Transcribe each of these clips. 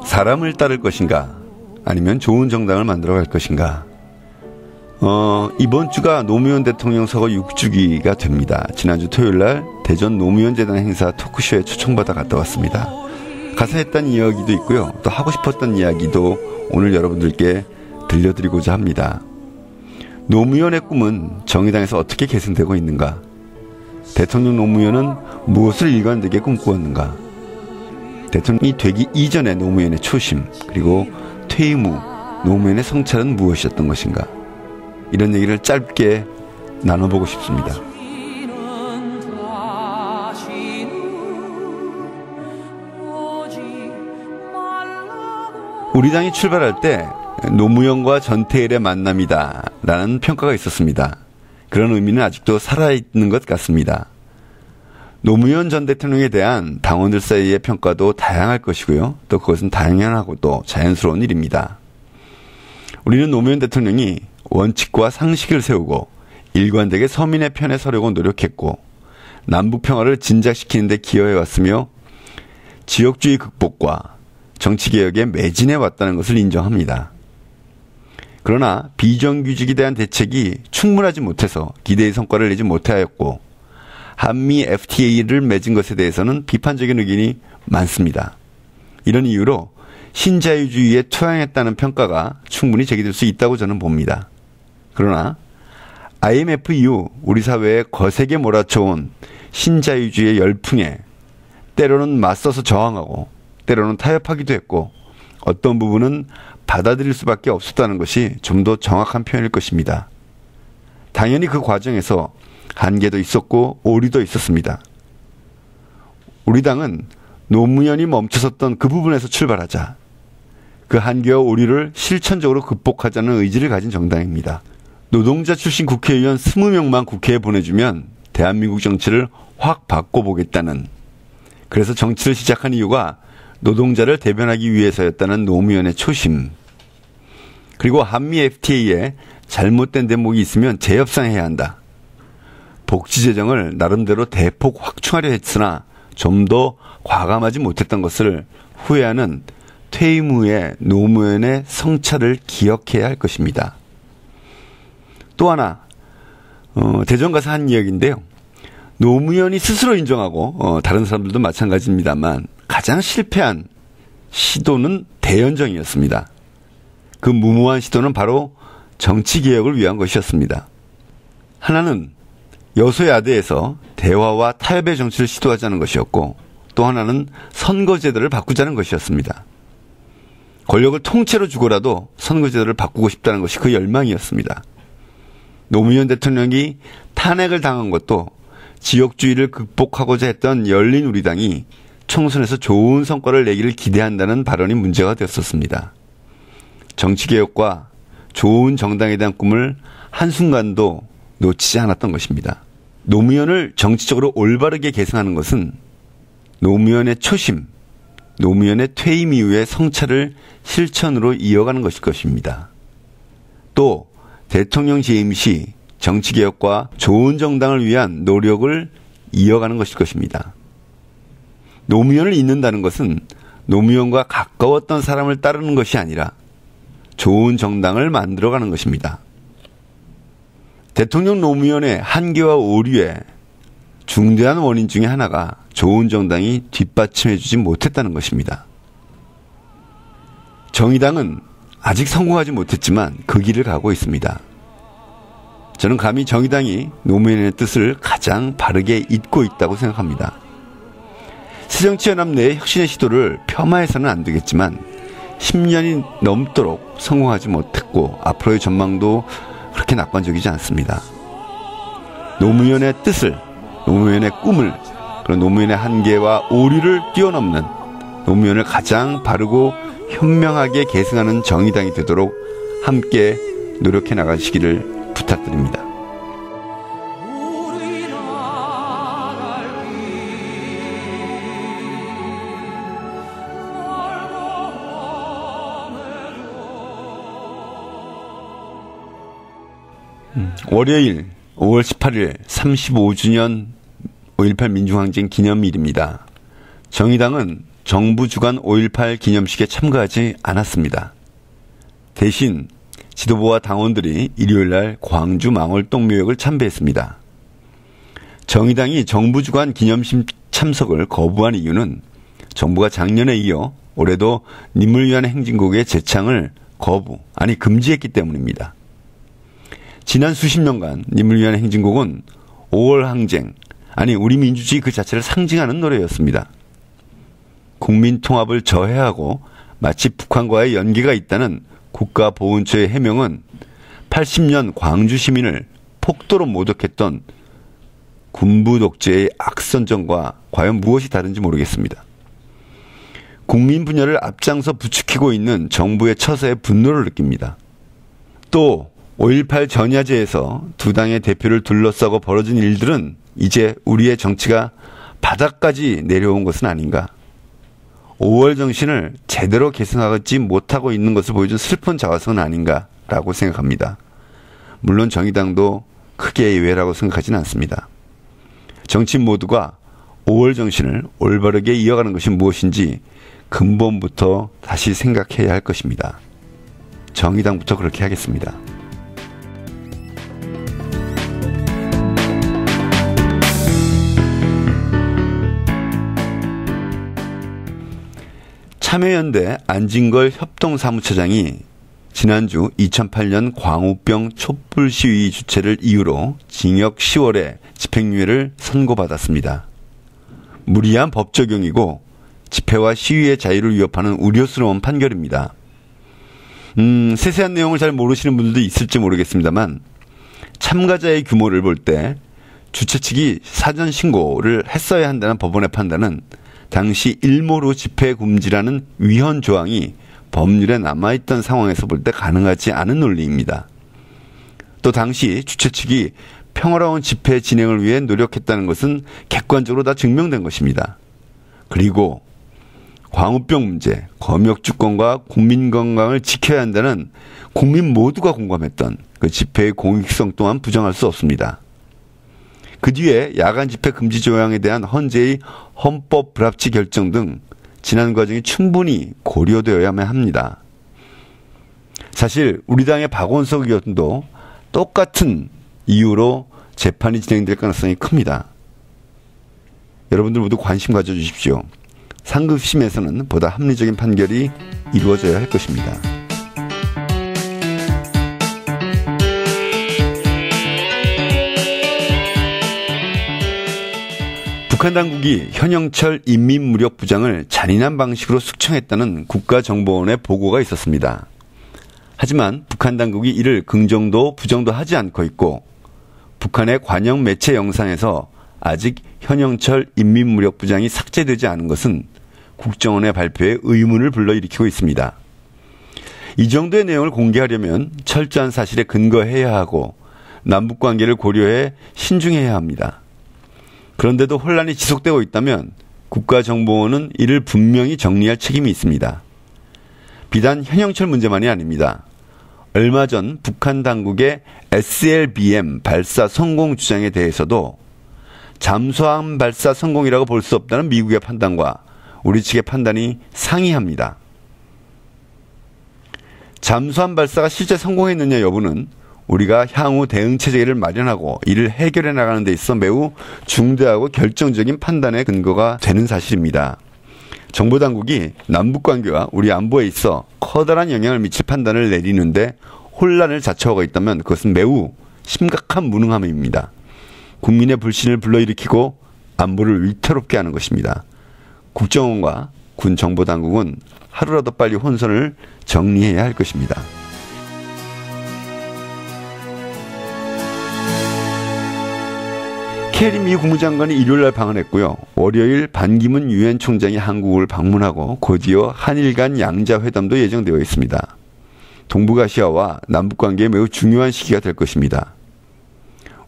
사람을 따를 것인가? 아니면 좋은 정당을 만들어갈 것인가? 이번 주가 노무현 대통령 서거 6주기가 됩니다. 지난주 토요일날 대전 노무현재단 행사 토크쇼에 초청받아 갔다 왔습니다. 가서 했던 이야기도 있고요. 또 하고 싶었던 이야기도 오늘 여러분들께 들려드리고자 합니다. 노무현의 꿈은 정의당에서 어떻게 계승되고 있는가? 대통령 노무현은 무엇을 일관되게 꿈꾸었는가? 대통령이 되기 이전의 노무현의 초심, 그리고 퇴임 후 노무현의 성찰은 무엇이었던 것인가? 이런 얘기를 짧게 나눠보고 싶습니다. 우리 당이 출발할 때 노무현과 전태일의 만남이다 라는 평가가 있었습니다. 그런 의미는 아직도 살아있는 것 같습니다. 노무현 전 대통령에 대한 당원들 사이의 평가도 다양할 것이고요. 또 그것은 당연하고 또 자연스러운 일입니다. 우리는 노무현 대통령이 원칙과 상식을 세우고 일관되게 서민의 편에 서려고 노력했고 남북평화를 진작시키는 데 기여해왔으며 지역주의 극복과 정치개혁에 매진해왔다는 것을 인정합니다. 그러나 비정규직에 대한 대책이 충분하지 못해서 기대의 성과를 내지 못하였고 한미 FTA를 맺은 것에 대해서는 비판적인 의견이 많습니다. 이런 이유로 신자유주의에 투항했다는 평가가 충분히 제기될 수 있다고 저는 봅니다. 그러나 IMF 이후 우리 사회에 거세게 몰아쳐온 신자유주의의 열풍에 때로는 맞서서 저항하고 때로는 타협하기도 했고 어떤 부분은 받아들일 수밖에 없었다는 것이 좀 더 정확한 표현일 것입니다. 당연히 그 과정에서 한계도 있었고 오류도 있었습니다. 우리 당은 노무현이 멈춰섰던 그 부분에서 출발하자 그 한계와 오류를 실천적으로 극복하자는 의지를 가진 정당입니다. 노동자 출신 국회의원 20명만 국회에 보내주면 대한민국 정치를 확 바꿔보겠다는, 그래서 정치를 시작한 이유가 노동자를 대변하기 위해서였다는 노무현의 초심, 그리고 한미 FTA에 잘못된 대목이 있으면 재협상해야 한다. 복지재정을 나름대로 대폭 확충하려 했으나 좀 더 과감하지 못했던 것을 후회하는 퇴임 후의 노무현의 성찰을 기억해야 할 것입니다. 또 하나 대전 가서 한 이야기인데요. 노무현이 스스로 인정하고 다른 사람들도 마찬가지입니다만 가장 실패한 시도는 대연정이었습니다. 그 무모한 시도는 바로 정치개혁을 위한 것이었습니다. 하나는 여소야대에서 대화와 타협의 정치를 시도하자는 것이었고 또 하나는 선거제도를 바꾸자는 것이었습니다. 권력을 통째로 주고라도 선거제도를 바꾸고 싶다는 것이 그 열망이었습니다. 노무현 대통령이 탄핵을 당한 것도 지역주의를 극복하고자 했던 열린우리당이 총선에서 좋은 성과를 내기를 기대한다는 발언이 문제가 되었었습니다. 정치개혁과 좋은 정당에 대한 꿈을 한순간도 놓치지 않았던 것입니다. 노무현을 정치적으로 올바르게 계승하는 것은 노무현의 초심, 노무현의 퇴임 이후의 성찰을 실천으로 이어가는 것일 것입니다. 또 대통령 재임 시 정치개혁과 좋은 정당을 위한 노력을 이어가는 것일 것입니다. 노무현을 잇는다는 것은 노무현과 가까웠던 사람을 따르는 것이 아니라 좋은 정당을 만들어가는 것입니다. 대통령 노무현의 한계와 오류의 중대한 원인 중에 하나가 좋은 정당이 뒷받침해주지 못했다는 것입니다. 정의당은 아직 성공하지 못했지만 그 길을 가고 있습니다. 저는 감히 정의당이 노무현의 뜻을 가장 바르게 잇고 있다고 생각합니다. 새정치연합 내의 혁신의 시도를 폄하해서는 안 되겠지만 10년이 넘도록 성공하지 못했고 앞으로의 전망도 그렇게 낙관적이지 않습니다. 노무현의 뜻을, 노무현의 꿈을, 그런 노무현의 한계와 오류를 뛰어넘는 노무현을 가장 바르고 현명하게 계승하는 정의당이 되도록 함께 노력해 나가시기를 부탁드립니다. 월요일 5월 18일 35주년 5.18 민중항쟁 기념일입니다. 정의당은 정부 주관 5.18 기념식에 참가하지 않았습니다. 대신 지도부와 당원들이 일요일날 광주 망월동묘역을 참배했습니다. 정의당이 정부 주관 기념식 참석을 거부한 이유는 정부가 작년에 이어 올해도 님을 위한 행진곡의 재창을 금지했기 때문입니다. 지난 수십 년간 님을 위한 행진곡은 5월 항쟁, 우리 민주주의 그 자체를 상징하는 노래였습니다. 국민 통합을 저해하고 마치 북한과의 연계가 있다는 국가보훈처의 해명은 80년 광주 시민을 폭도로 모독했던 군부 독재의 악선전과 과연 무엇이 다른지 모르겠습니다. 국민 분열을 앞장서 부추기고 있는 정부의 처사에 분노를 느낍니다. 또 5.18 전야제에서 두 당의 대표를 둘러싸고 벌어진 일들은 이제 우리의 정치가 바닥까지 내려온 것은 아닌가. 5월 정신을 제대로 계승하지 못하고 있는 것을 보여준 슬픈 자화성은 아닌가라고 생각합니다. 물론 정의당도 크게 예외라고 생각하지는 않습니다. 정치인 모두가 5월 정신을 올바르게 이어가는 것이 무엇인지 근본부터 다시 생각해야 할 것입니다. 정의당부터 그렇게 하겠습니다. 참여연대 안진걸 협동사무처장이 지난주 2008년 광우병 촛불 시위 주최를 이유로 징역 10월에 집행유예를 선고받았습니다. 무리한 법 적용이고 집회와 시위의 자유를 위협하는 우려스러운 판결입니다. 세세한 내용을 잘 모르시는 분들도 있을지 모르겠습니다만 참가자의 규모를 볼 때 주최 측이 사전 신고를 했어야 한다는 법원의 판단은 당시 일모로 집회 금지라는 위헌 조항이 법률에 남아있던 상황에서 볼 때 가능하지 않은 논리입니다. 또 당시 주최 측이 평화로운 집회 진행을 위해 노력했다는 것은 객관적으로 다 증명된 것입니다. 그리고 광우병 문제, 검역주권과 국민 건강을 지켜야 한다는 국민 모두가 공감했던 그 집회의 공익성 또한 부정할 수 없습니다. 그 뒤에 야간 집회 금지 조항에 대한 헌재의 헌법 불합치 결정 등 지난 과정이 충분히 고려되어야만 합니다. 사실 우리 당의 박원석 의원도 똑같은 이유로 재판이 진행될 가능성이 큽니다. 여러분들 모두 관심 가져주십시오. 상급심에서는 보다 합리적인 판결이 이루어져야 할 것입니다. 북한 당국이 현영철 인민무력부장을 잔인한 방식으로 숙청했다는 국가정보원의 보고가 있었습니다. 하지만 북한 당국이 이를 긍정도 부정도 하지 않고 있고 북한의 관영 매체 영상에서 아직 현영철 인민무력부장이 삭제되지 않은 것은 국정원의 발표에 의문을 불러일으키고 있습니다. 이 정도의 내용을 공개하려면 철저한 사실에 근거해야 하고 남북관계를 고려해 신중해야 합니다. 그런데도 혼란이 지속되고 있다면 국가정보원은 이를 분명히 정리할 책임이 있습니다. 비단 현영철 문제만이 아닙니다. 얼마 전 북한 당국의 SLBM 발사 성공 주장에 대해서도 잠수함 발사 성공이라고 볼 수 없다는 미국의 판단과 우리 측의 판단이 상이합니다. 잠수함 발사가 실제 성공했느냐 여부는 우리가 향후 대응 체제를 마련하고 이를 해결해 나가는 데 있어 매우 중대하고 결정적인 판단의 근거가 되는 사실입니다. 정보당국이 남북관계와 우리 안보에 있어 커다란 영향을 미칠 판단을 내리는데 혼란을 자초하고 있다면 그것은 매우 심각한 무능함입니다. 국민의 불신을 불러일으키고 안보를 위태롭게 하는 것입니다. 국정원과 군 정보당국은 하루라도 빨리 혼선을 정리해야 할 것입니다. 케리 미 국무장관이 일요일날 방한했고요. 월요일 반기문 유엔 총장이 한국을 방문하고 곧이어 한일 간 양자회담도 예정되어 있습니다. 동북아시아와 남북관계에 매우 중요한 시기가 될 것입니다.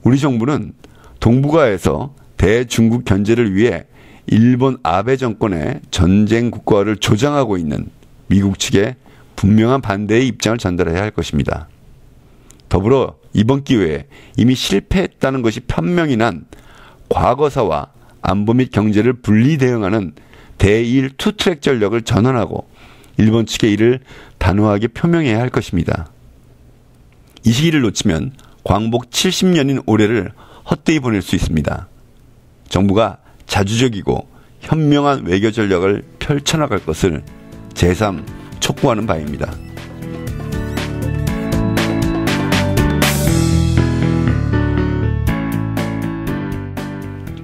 우리 정부는 동북아에서 대중국 견제를 위해 일본 아베 정권의 전쟁 국가화를 조장하고 있는 미국 측에 분명한 반대의 입장을 전달해야 할 것입니다. 더불어 이번 기회에 이미 실패했다는 것이 판명이 난 과거사와 안보 및 경제를 분리 대응하는 대일 투트랙 전력을 전환하고 일본 측의 이를 단호하게 표명해야 할 것입니다. 이 시기를 놓치면 광복 70년인 올해를 헛되이 보낼 수 있습니다. 정부가 자주적이고 현명한 외교 전략을 펼쳐나갈 것을 제3 촉구하는 바입니다.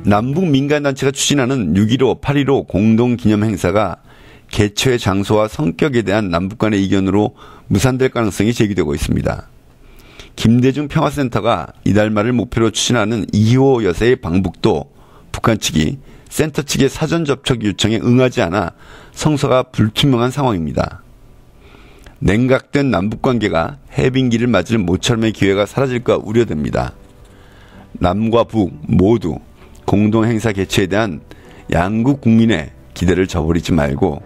남북 민간단체가 추진하는 6.15, 8.15 공동기념행사가 개최 장소와 성격에 대한 남북 간의 이견으로 무산될 가능성이 제기되고 있습니다. 김대중 평화센터가 이달 말을 목표로 추진하는 2호 여사의 방북도 북한 측이 센터 측의 사전 접촉 요청에 응하지 않아 성사가 불투명한 상황입니다. 냉각된 남북관계가 해빙기를 맞을 모처럼의 기회가 사라질까 우려됩니다. 남과 북 모두 공동행사 개최에 대한 양국 국민의 기대를 저버리지 말고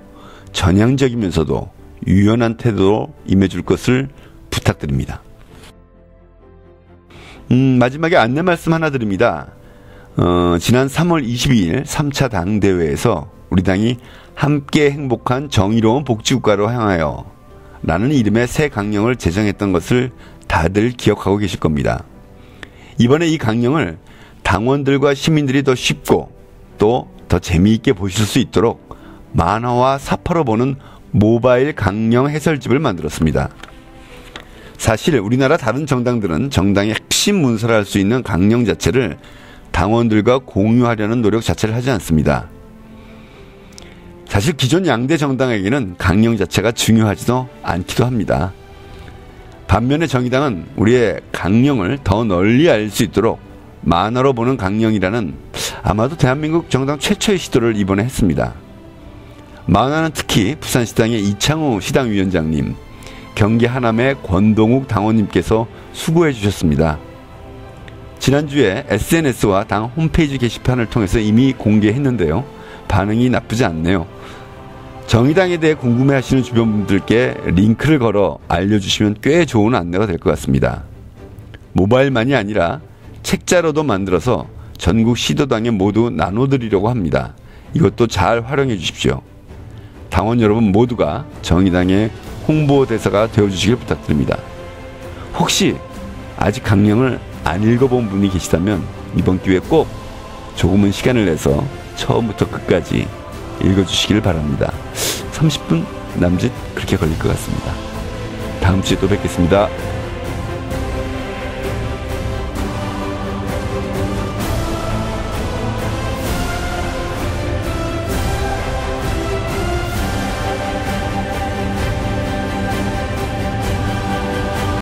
전향적이면서도 유연한 태도로 임해줄 것을 부탁드립니다. 마지막에 안내 말씀 하나 드립니다. 지난 3월 22일 3차 당대회에서 우리 당이 함께 행복한 정의로운 복지국가로 향하여 라는 이름의 새 강령을 제정했던 것을 다들 기억하고 계실 겁니다. 이번에 이 강령을 당원들과 시민들이 더 쉽고 또 더 재미있게 보실 수 있도록 만화와 사파로 보는 모바일 강령 해설집을 만들었습니다. 사실 우리나라 다른 정당들은 정당의 핵심 문서를 할 수 있는 강령 자체를 당원들과 공유하려는 노력 자체를 하지 않습니다. 사실 기존 양대 정당에게는 강령 자체가 중요하지도 않기도 합니다. 반면에 정의당은 우리의 강령을 더 널리 알 수 있도록 만화로 보는 강령이라는 아마도 대한민국 정당 최초의 시도를 이번에 했습니다. 만화는 특히 부산시당의 이창우 시당위원장님, 경기 하남의 권동욱 당원님께서 수고해 주셨습니다. 지난주에 SNS와 당 홈페이지 게시판을 통해서 이미 공개했는데요. 반응이 나쁘지 않네요. 정의당에 대해 궁금해하시는 주변 분들께 링크를 걸어 알려주시면 꽤 좋은 안내가 될 것 같습니다. 모바일만이 아니라 책자로도 만들어서 전국 시도당에 모두 나눠드리려고 합니다. 이것도 잘 활용해 주십시오. 당원 여러분 모두가 정의당의 홍보대사가 되어주시길 부탁드립니다. 혹시 아직 강령을 안 읽어본 분이 계시다면 이번 기회에 꼭 조금은 시간을 내서 처음부터 끝까지 읽어주시길 바랍니다. 30분 남짓 그렇게 걸릴 것 같습니다. 다음 주에 또 뵙겠습니다.